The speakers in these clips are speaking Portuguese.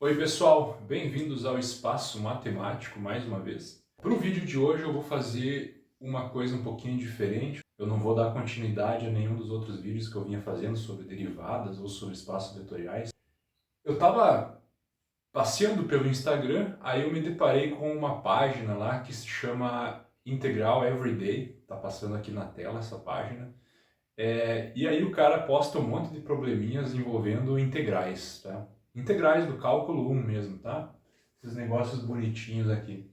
Oi pessoal, bem-vindos ao Espaço Matemático mais uma vez. Para o vídeo de hoje eu vou fazer uma coisa um pouquinho diferente. Eu não vou dar continuidade a nenhum dos outros vídeos que eu vinha fazendo sobre derivadas ou sobre espaços vetoriais. Eu estava passeando pelo Instagram, aí eu me deparei com uma página lá que se chama Integral Everyday. Está passando aqui na tela essa página. E aí o cara posta um monte de probleminhas envolvendo integrais, tá? Integrais do cálculo 1 mesmo, tá? Esses negócios bonitinhos aqui.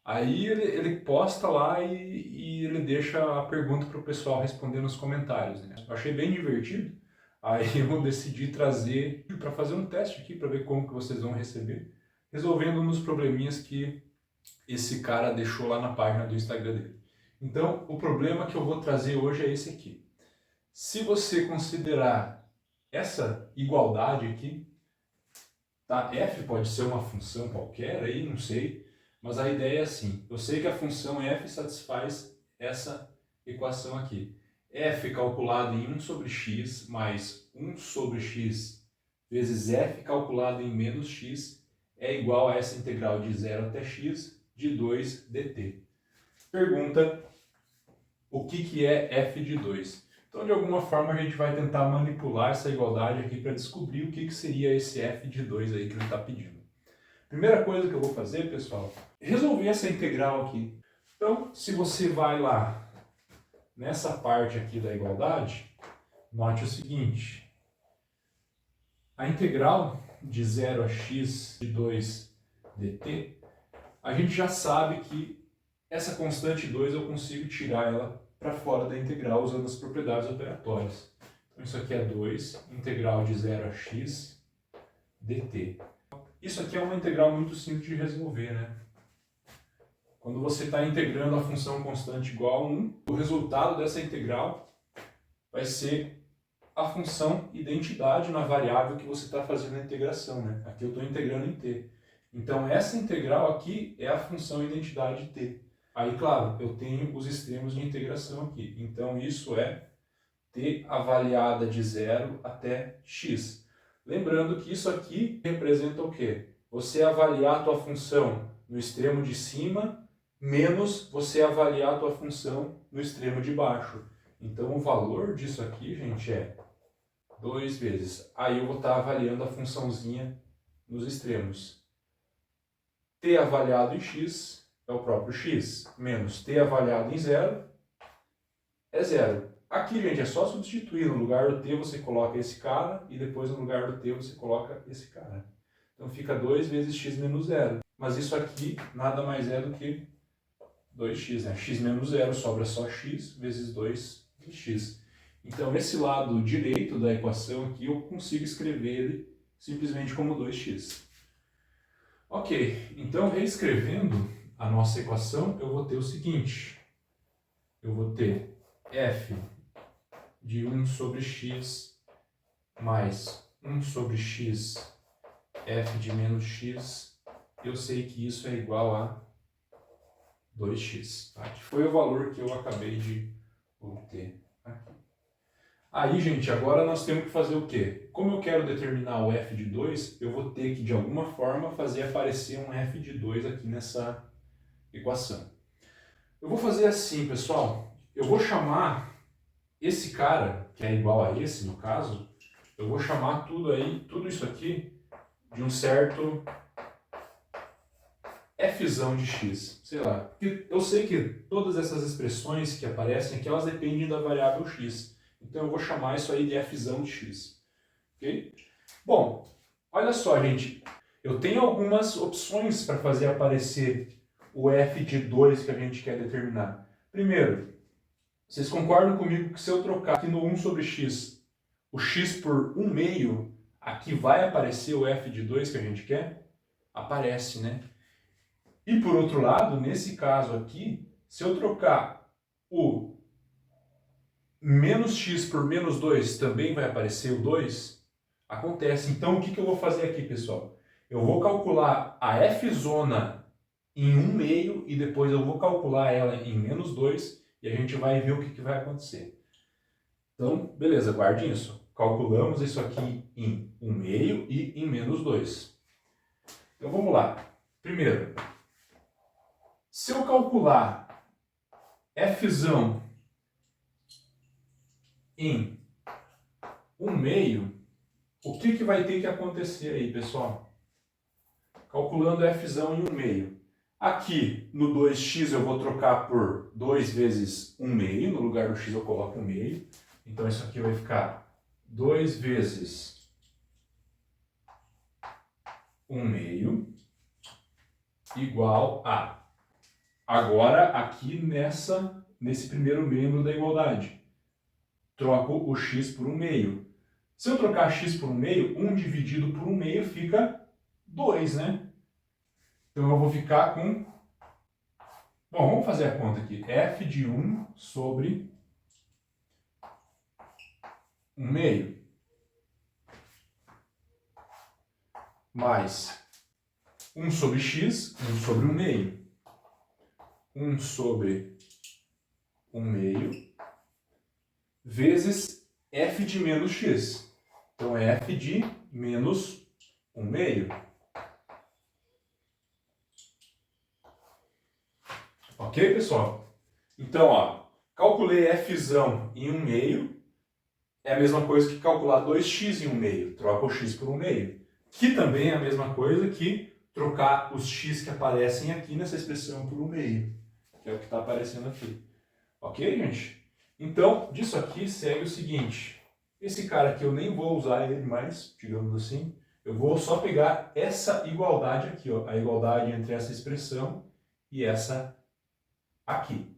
Aí ele posta lá e ele deixa a pergunta para o pessoal responder nos comentários, né? Eu achei bem divertido. Aí eu decidi trazer para fazer um teste aqui para ver como que vocês vão receber, resolvendo uns probleminhas que esse cara deixou lá na página do Instagram dele. Então, o problema que eu vou trazer hoje é esse aqui. Se você considerar essa igualdade aqui, tá? F pode ser uma função qualquer aí, não sei, mas a ideia é assim, eu sei que a função f satisfaz essa equação aqui. F calculado em 1 sobre x mais 1 sobre x vezes f calculado em menos x é igual a essa integral de 0 até x de 2 dt. Pergunta: o que é f de 2? Então, de alguma forma, a gente vai tentar manipular essa igualdade aqui para descobrir o que seria esse f de 2 aí que ele está pedindo. Primeira coisa que eu vou fazer, pessoal, é resolver essa integral aqui. Então, se você vai lá nessa parte aqui da igualdade, note o seguinte: a integral de 0 a x de 2 dt, a gente já sabe que essa constante 2 eu consigo tirar ela para fora da integral usando as propriedades operatórias. Então isso aqui é 2, integral de 0 a x dt. Isso aqui é uma integral muito simples de resolver, né? Quando você está integrando a função constante igual a 1, o resultado dessa integral vai ser a função identidade na variável que você está fazendo a integração, né? Aqui eu estou integrando em t. Então essa integral aqui é a função identidade t. Aí, claro, eu tenho os extremos de integração aqui. Então isso é t avaliada de 0 até x. Lembrando que isso aqui representa o quê? Você avaliar a tua função no extremo de cima menos você avaliar a tua função no extremo de baixo. Então o valor disso aqui, gente, é 2 vezes. Aí eu vou estar avaliando a funçãozinha nos extremos. T avaliado em x é o próprio x, menos t avaliado em 0 é 0. Aqui, gente, é só substituir. No lugar do t você coloca esse cara e depois no lugar do t você coloca esse cara. Então fica 2 vezes x menos 0. Mas isso aqui nada mais é do que 2x, né? X menos 0 sobra só x vezes 2x. Então esse lado direito da equação aqui eu consigo escrever ele simplesmente como 2x. Ok, então reescrevendo a nossa equação, eu vou ter o seguinte. Eu vou ter f de 1 sobre x mais 1 sobre x f de menos x. Eu sei que isso é igual a 2x, tá? Que foi o valor que eu acabei de obter aqui. Aí, gente, agora nós temos que fazer o quê? Como eu quero determinar o f de 2, eu vou ter que, de alguma forma, fazer aparecer um f de 2 aqui nessa equação. Eu vou fazer assim, pessoal. Eu vou chamar esse cara, que é igual a esse, no caso, eu vou chamar tudo isso aqui, de um certo fzão de x, sei lá. Porque eu sei que todas essas expressões que aparecem aqui, elas dependem da variável x. Então eu vou chamar isso aí de fzão de x. Ok? Bom, olha só, gente. Eu tenho algumas opções para fazer aparecer o f de 2 que a gente quer determinar. Primeiro, vocês concordam comigo que se eu trocar aqui no 1 sobre x, o x por 1 meio, aqui vai aparecer o f de 2 que a gente quer? Aparece, né? E por outro lado, nesse caso aqui, se eu trocar o menos x por menos 2, também vai aparecer o 2? Acontece. Então, o que eu vou fazer aqui, pessoal? Eu vou calcular a f-zona em 1 meio e depois eu vou calcular ela em menos 2 e a gente vai ver o que vai acontecer. Então, beleza, guarde isso. Calculamos isso aqui em 1 meio e em menos 2. Então vamos lá. Primeiro, se eu calcular Fzão em 1/2, o que vai ter que acontecer aí, pessoal? Calculando Fzão em 1/2. Aqui no 2x eu vou trocar por 2 vezes 1/2, no lugar do x eu coloco 1/2. Então isso aqui vai ficar 2 vezes 1/2 igual a... Agora aqui nesse primeiro membro da igualdade, troco o x por 1/2. Se eu trocar x por 1/2, 1 dividido por 1/2 fica 2, né? Então eu vou ficar com... Bom, vamos fazer a conta aqui. F de 1 sobre 1/2 mais 1 sobre x, 1 sobre 1/2. 1 sobre 1/2 vezes f de menos x. Então é f de menos 1/2. Ok, pessoal? Então, ó, calculei fzão em 1/2. É a mesma coisa que calcular 2x em 1/2. Troca o x por 1/2. Que também é a mesma coisa que trocar os x que aparecem aqui nessa expressão por 1/2. Que é o que está aparecendo aqui. Ok, gente? Então, disso aqui segue o seguinte. Esse cara aqui eu nem vou usar ele mais, digamos assim. Eu vou só pegar essa igualdade aqui, ó, a igualdade entre essa expressão e essa aqui.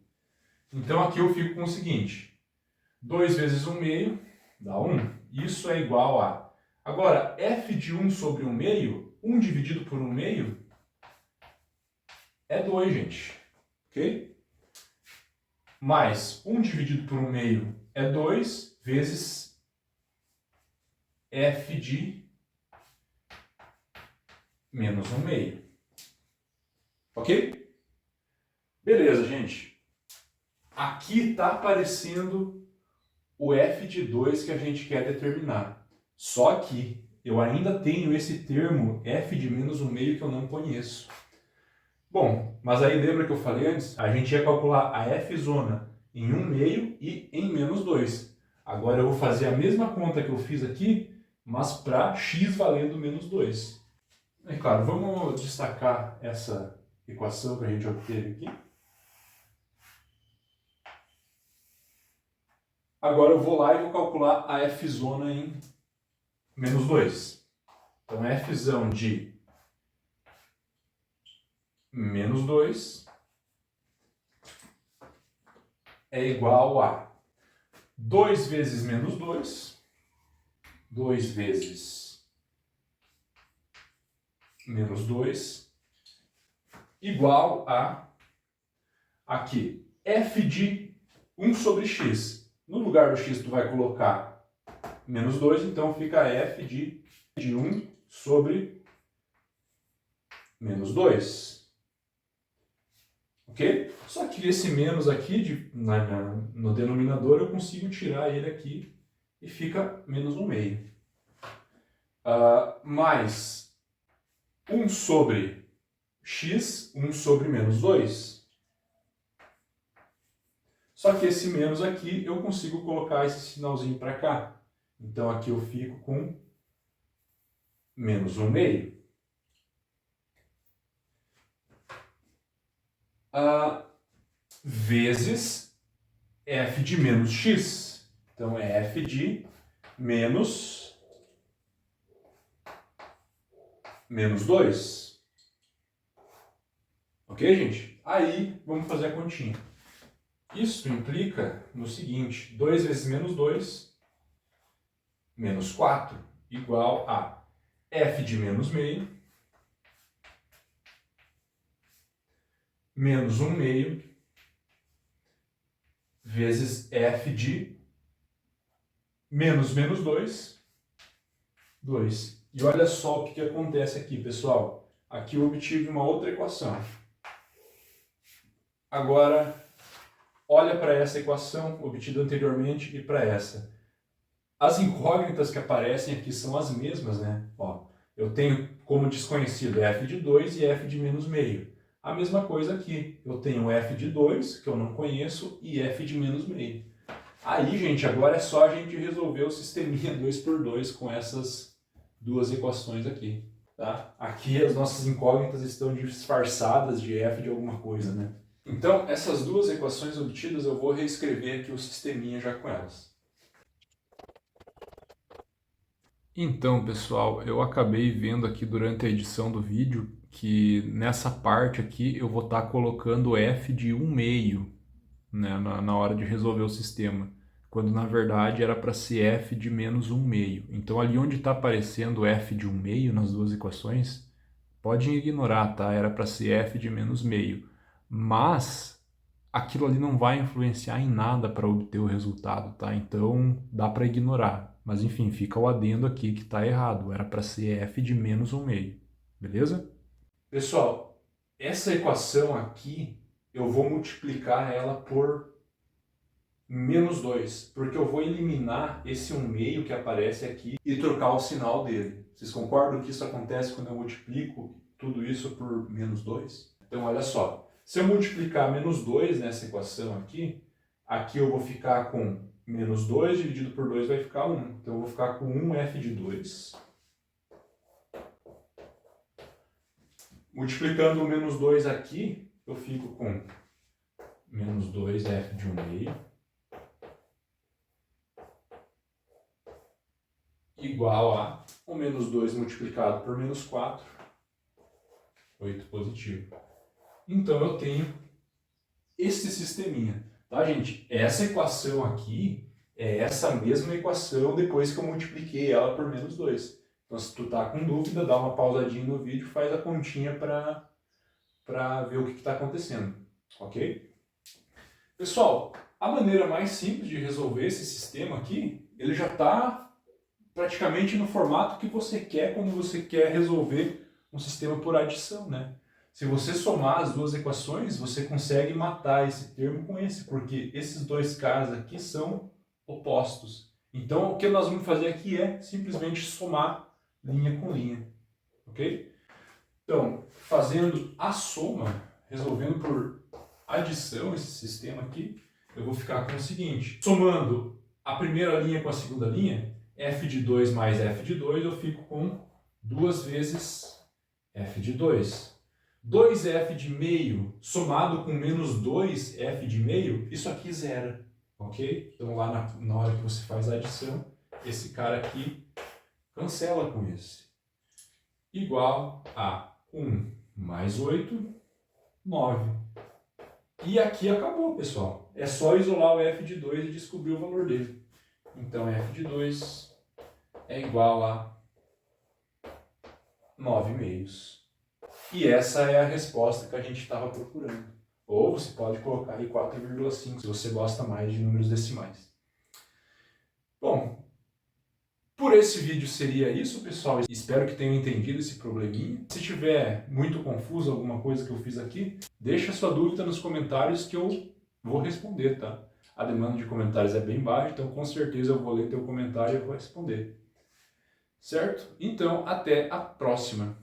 Então aqui eu fico com o seguinte. 2 vezes 1/2 dá 1. Isso é igual a... Agora, f de 1 sobre 1/2, 1 dividido por 1/2 é 2, gente. Ok? Mais 1 dividido por 1/2 é 2 vezes f de menos 1/2. Ok? Beleza, gente. Aqui está aparecendo o f de 2 que a gente quer determinar. Só que eu ainda tenho esse termo f de menos 1/2 que eu não conheço. Bom, mas aí lembra que eu falei antes? A gente ia calcular a f-zona em 1/2 e em menos 2. Agora eu vou fazer a mesma conta que eu fiz aqui, mas para x valendo menos 2. É claro, vamos destacar essa equação que a gente obteve aqui. Agora eu vou lá e vou calcular a f-zona em menos 2. Então fzão de menos 2 é igual a 2 vezes menos 2, 2 vezes menos 2, igual a, aqui, f de 1 sobre x. No lugar do x tu vai colocar menos 2, então fica f de 1 sobre menos 2. Ok? Só que esse menos aqui, no denominador, eu consigo tirar ele aqui e fica menos 1/2. Mais 1 sobre x, 1 sobre menos 2. Só que esse menos aqui, eu consigo colocar esse sinalzinho para cá. Então aqui eu fico com menos 1/2. Vezes f de menos x. Então é f de menos 2. Ok, gente? Aí vamos fazer a continha. Isso implica no seguinte: 2 vezes menos 2, menos 4, igual a f de menos meio, menos 1/2, vezes f de menos 2, 2. E olha só o que acontece aqui, pessoal. Aqui eu obtive uma outra equação. Agora, olha para essa equação obtida anteriormente e para essa. As incógnitas que aparecem aqui são as mesmas, né? Ó, Eu tenho como desconhecido f de 2 e f de menos meio. A mesma coisa aqui, eu tenho f de 2, que eu não conheço, e f de menos meio. Aí, gente, agora é só a gente resolver o sisteminha 2×2 com essas duas equações aqui. Tá? Aqui as nossas incógnitas estão disfarçadas de f de alguma coisa, né? Então, essas duas equações obtidas, eu vou reescrever aqui o sisteminha já com elas. Então, pessoal, eu acabei vendo aqui durante a edição do vídeo que nessa parte aqui eu vou estar colocando f de 1/2, né, na hora de resolver o sistema, quando na verdade era para ser f de menos 1/2. Então ali onde está aparecendo f de 1/2 nas duas equações, pode ignorar, tá? Era para ser f de menos meio. Mas aquilo ali não vai influenciar em nada para obter o resultado, tá? Então dá para ignorar. Mas enfim, fica o adendo aqui que está errado. Era para ser f de menos 1/2. Beleza? Pessoal, essa equação aqui eu vou multiplicar ela por menos 2, porque eu vou eliminar esse 1/2 que aparece aqui e trocar o sinal dele. Vocês concordam que isso acontece quando eu multiplico tudo isso por menos 2? Então, olha só. Se eu multiplicar menos 2 nessa equação aqui, aqui eu vou ficar com menos 2 dividido por 2 vai ficar 1. Então, eu vou ficar com 1f de 2. Multiplicando o menos 2 aqui, eu fico com menos 2f de 1/2 igual a o menos 2 multiplicado por menos 4, 8 positivo. Então eu tenho esse sisteminha, tá, gente? Essa equação aqui é essa mesma equação depois que eu multipliquei ela por menos 2. Então se tu tá com dúvida, dá uma pausadinha no vídeo, faz a continha para ver o que está acontecendo, ok? Pessoal, a maneira mais simples de resolver esse sistema aqui, ele já está praticamente no formato que você quer quando você quer resolver um sistema por adição, né? Se você somar as duas equações, você consegue matar esse termo com esse, porque esses dois caras aqui são opostos. Então, o que nós vamos fazer aqui é simplesmente somar linha com linha, ok? Então, fazendo a soma, resolvendo por adição esse sistema aqui, eu vou ficar com o seguinte, somando a primeira linha com a segunda linha, f de 2 mais f de 2, eu fico com 2 vezes f de 2. 2f de meio somado com menos 2f de meio, isso aqui zera, ok? Então lá na hora que você faz a adição, esse cara aqui cancela com esse. Igual a 1 mais 8, 9. E aqui acabou, pessoal. É só isolar o f de 2 e descobrir o valor dele. Então f de 2 é igual a 9/2. E essa é a resposta que a gente estava procurando. Ou você pode colocar aí 4,5 se você gosta mais de números decimais. Bom, por esse vídeo seria isso, pessoal. Espero que tenham entendido esse probleminha. Se tiver muito confuso alguma coisa que eu fiz aqui, deixa sua dúvida nos comentários que eu vou responder, tá? A demanda de comentários é bem baixa, então com certeza eu vou ler teu comentário e eu vou responder. Certo? Então, até a próxima!